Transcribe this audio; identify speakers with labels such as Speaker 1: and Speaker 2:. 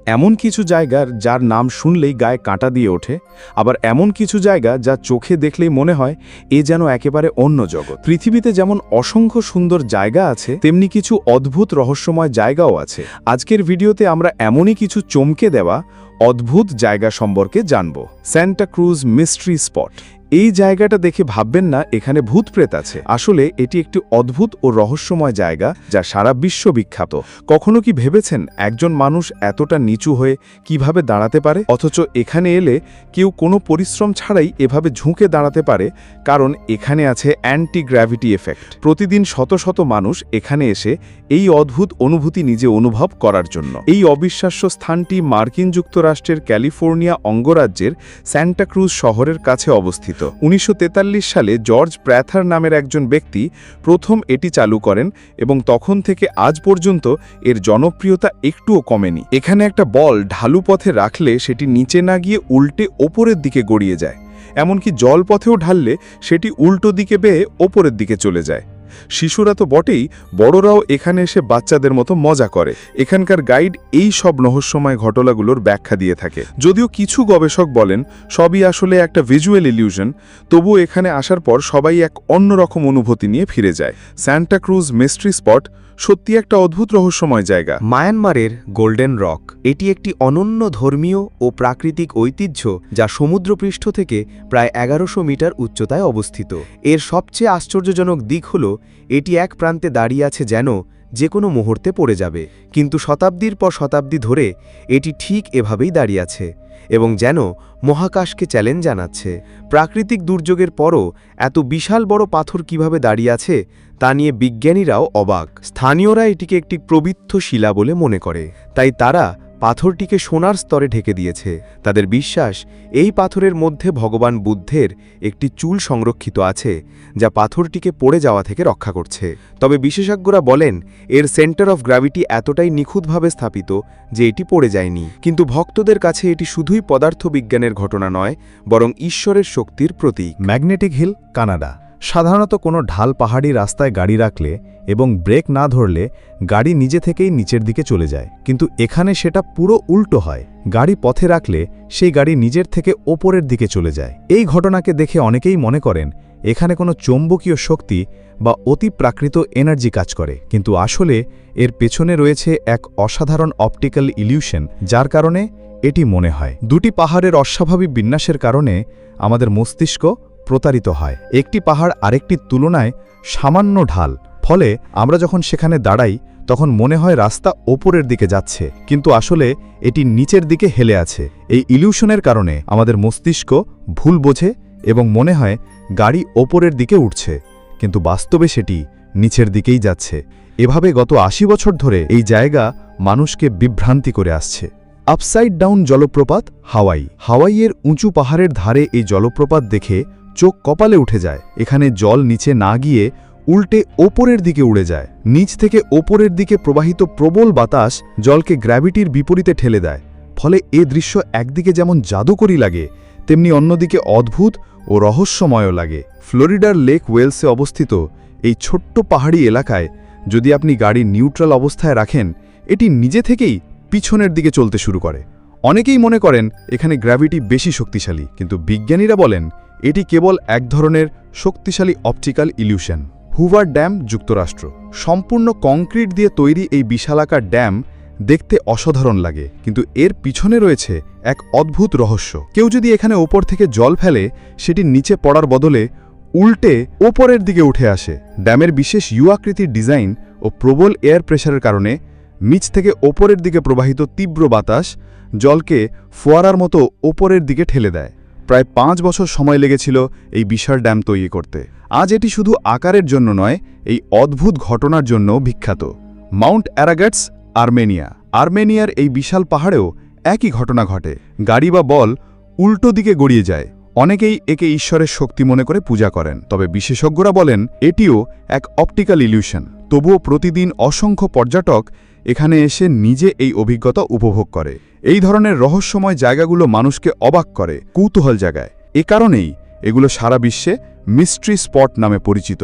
Speaker 1: এমন কিছু জায়গার যার নাম শুনলেই গায়ে কাঁটা দিয়ে ওঠে, আবার এমন কিছু জায়গা যা চোখে দেখলেই মনে হয় এ যেন একেবারে অন্য জগৎ। পৃথিবীতে যেমন অসংখ্য সুন্দর জায়গা আছে, তেমনি কিছু অদ্ভুত রহস্যময় জায়গাও আছে। আজকের ভিডিওতে আমরা এমনই কিছু চমকে দেওয়া অদ্ভুত জায়গা সম্পর্কে জানব। Santa Cruz mystery spot. এই জায়গাটা দেখে ভাববেন না এখানে ভূত প্রেত আছে। আসলে এটি একটি অদ্ভুত ও রহস্যময় জায়গা যা সারা বিশ্ব বিখ্যাত। কখনো কি ভেবেছেন একজন মানুষ এতটা নিচু হয়ে কিভাবে দাঁড়াতে পারে, অথচ এখানে এলে কেউ কোনো পরিশ্রম ছাড়াই এভাবে ঝুঁকে দাঁড়াতে পারে? কারণ এখানে আছে অ্যান্টি গ্র্যাভিটি এফেক্ট। প্রতিদিন শত শত মানুষ এখানে এসে এই অদ্ভুত অনুভূতি নিজে অনুভব করার জন্য। এই অবিশ্বাস্য স্থানটি মার্কিন যুক্তরাষ্ট্রের ক্যালিফোর্নিয়া অঙ্গরাজ্যের সান্টা ক্রুজ শহরের কাছে অবস্থিত। 1943 সালে জর্জ প্র্যাথার নামের একজন ব্যক্তি প্রথম এটি চালু করেন এবং তখন থেকে আজ পর্যন্ত এর জনপ্রিয়তা একটুও কমেনি। এখানে একটা বল ঢালু পথে রাখলে সেটি নিচে না গিয়ে উল্টে ওপরের দিকে গড়িয়ে যায়, এমনকি জলপথেও ঢাললে সেটি উল্টো দিকে বেয়ে ওপরের দিকে চলে যায়। শিশুরা তো বটেই, বড়রাও এখানে এসে বাচ্চাদের মতো মজা করে। এখানকার গাইড এই সব রহস্যময় ঘটনাগুলোর ব্যাখ্যা দিয়ে থাকে। যদিও কিছু গবেষক বলেন সবই আসলে একটা ভিজুয়াল ইলিউশন, তবুও এখানে আসার পর সবাই এক অন্যরকম অনুভূতি নিয়ে ফিরে যায়। সান্টা ক্রুজ মিস্ট্রি স্পট সত্যি একটা অদ্ভুত রহস্যময় জায়গা।
Speaker 2: মায়ানমারের গোল্ডেন রক। এটি একটি অনন্য ধর্মীয় ও প্রাকৃতিক ঐতিহ্য যা সমুদ্রপৃষ্ঠ থেকে প্রায় 1100 মিটার উচ্চতায় অবস্থিত। এর সবচেয়ে আশ্চর্যজনক দিক হল এটি এক প্রান্তে দাঁড়িয়ে আছে যেন যে কোনো মুহূর্তে পড়ে যাবে, কিন্তু শতাব্দীর পর শতাব্দী ধরে এটি ঠিক এভাবেই দাঁড়িয়ে আছে এবং যেন মহাকাশকে চ্যালেঞ্জ জানাচ্ছে। প্রাকৃতিক দুর্যোগের পরও এত বিশাল বড় পাথর কিভাবে দাঁড়িয়ে আছে তা নিয়ে বিজ্ঞানীরাও অবাক। স্থানীয়রা এটিকে একটি পবিত্র শিলা বলে মনে করে, তাই তারা পাথরটিকে সোনার স্তরে ঢেকে দিয়েছে। তাদের বিশ্বাস এই পাথরের মধ্যে ভগবান বুদ্ধের একটি চুল সংরক্ষিত আছে যা পাথরটিকে পড়ে যাওয়া থেকে রক্ষা করছে। তবে বিশেষজ্ঞরা বলেন এর সেন্টার অফ গ্র্যাভিটি এতটাই নিখুঁতভাবে স্থাপিত যে এটি পড়ে যায়নি। কিন্তু ভক্তদের কাছে এটি শুধুই পদার্থবিজ্ঞানের ঘটনা নয়, বরং ঈশ্বরের শক্তির প্রতীক।
Speaker 3: Magnetic hill, Canada. সাধারণত কোনো ঢাল পাহাড়ি রাস্তায় গাড়ি রাখলে এবং ব্রেক না ধরলে গাড়ি নিজে থেকেই নিচের দিকে চলে যায়, কিন্তু এখানে সেটা পুরো উল্টো হয়। গাড়ি পথে রাখলে সেই গাড়ি নিজের থেকে ওপরের দিকে চলে যায়। এই ঘটনাকে দেখে অনেকেই মনে করেন এখানে কোনো চৌম্বকীয় শক্তি বা অতি প্রাকৃত এনার্জি কাজ করে, কিন্তু আসলে এর পেছনে রয়েছে এক অসাধারণ অপটিক্যাল ইলিউশন, যার কারণে এটি মনে হয়। দুটি পাহাড়ের অস্বাভাবিক বিন্যাসের কারণে আমাদের মস্তিষ্ক প্রতারিত হয়। একটি পাহাড় আরেকটির তুলনায় সামান্য ঢাল, ফলে আমরা যখন সেখানে দাঁড়াই তখন মনে হয় রাস্তা ওপরের দিকে যাচ্ছে, কিন্তু আসলে এটি নিচের দিকে হেলে আছে। এই ইলিউশনের কারণে আমাদের মস্তিষ্ক ভুল বোঝে এবং মনে হয় গাড়ি ওপরের দিকে উঠছে, কিন্তু বাস্তবে সেটি নিচের দিকেই যাচ্ছে। এভাবে গত 80 বছর ধরে এই জায়গা মানুষকে বিভ্রান্তি করে আসছে। আপসাইড ডাউন জলপ্রপাত, হাওয়াই। হাওয়াইয়ের উঁচু পাহাড়ের ধারে এই জলপ্রপাত দেখে চোখ কপালে উঠে যায়। এখানে জল নিচে না গিয়ে উল্টে ওপরের দিকে উড়ে যায়। নিচ থেকে ওপরের দিকে প্রবাহিত প্রবল বাতাস জলকে গ্র্যাভিটির বিপরীতে ঠেলে দেয়, ফলে এ দৃশ্য একদিকে যেমন জাদুকরী লাগে, তেমনি অন্যদিকে অদ্ভুত ও রহস্যময় লাগে। ফ্লোরিডার লেক ওয়েলসে অবস্থিত এই ছোট্ট পাহাড়ি এলাকায় যদি আপনি গাড়ি নিউট্রাল অবস্থায় রাখেন, এটি নিজে থেকেই পিছনের দিকে চলতে শুরু করে। অনেকেই মনে করেন এখানে গ্র্যাভিটি বেশি শক্তিশালী, কিন্তু বিজ্ঞানীরা বলেন এটি কেবল এক ধরনের শক্তিশালী অপটিক্যাল ইলিউশন। হুভার ড্যাম, যুক্তরাষ্ট্র। সম্পূর্ণ কংক্রিট দিয়ে তৈরি এই বিশালাকার ড্যাম দেখতে অসাধারণ লাগে, কিন্তু এর পিছনে রয়েছে এক অদ্ভুত রহস্য। কেউ যদি এখানে ওপর থেকে জল ফেলে, সেটি নিচে পড়ার বদলে উল্টে ওপরের দিকে উঠে আসে। ড্যামের বিশেষ ইউ আকৃতির ডিজাইন ও প্রবল এয়ার প্রেশারের কারণে নিচ থেকে ওপরের দিকে প্রবাহিত তীব্র বাতাস জলকে ফোয়ারার মতো ওপরের দিকে ঠেলে দেয়। প্রায় 5 বছর সময় লেগেছিল এই বিশাল ড্যাম তৈরি করতে। আজ এটি শুধু আকারের জন্য নয়, এই অদ্ভুত ঘটনার জন্য বিখ্যাত। Mount Aragats, Armenia. আর্মেনিয়ার এই বিশাল পাহাড়েও একই ঘটনা ঘটে। গাড়ি বা বল উল্টো দিকে গড়িয়ে যায়। অনেকেই একে ঈশ্বরের শক্তি মনে করে পূজা করেন, তবে বিশেষজ্ঞরা বলেন এটিও এক অপটিক্যাল ইলিউশন। তবুও প্রতিদিন অসংখ্য পর্যটক এখানে এসে নিজে এই অভিজ্ঞতা উপভোগ করে। এই ধরনের রহস্যময় জায়গাগুলো মানুষকে অবাক করে, কৌতূহল জাগায়। এ কারণেই এগুলো সারা বিশ্বে মিস্ট্রি স্পট নামে পরিচিত।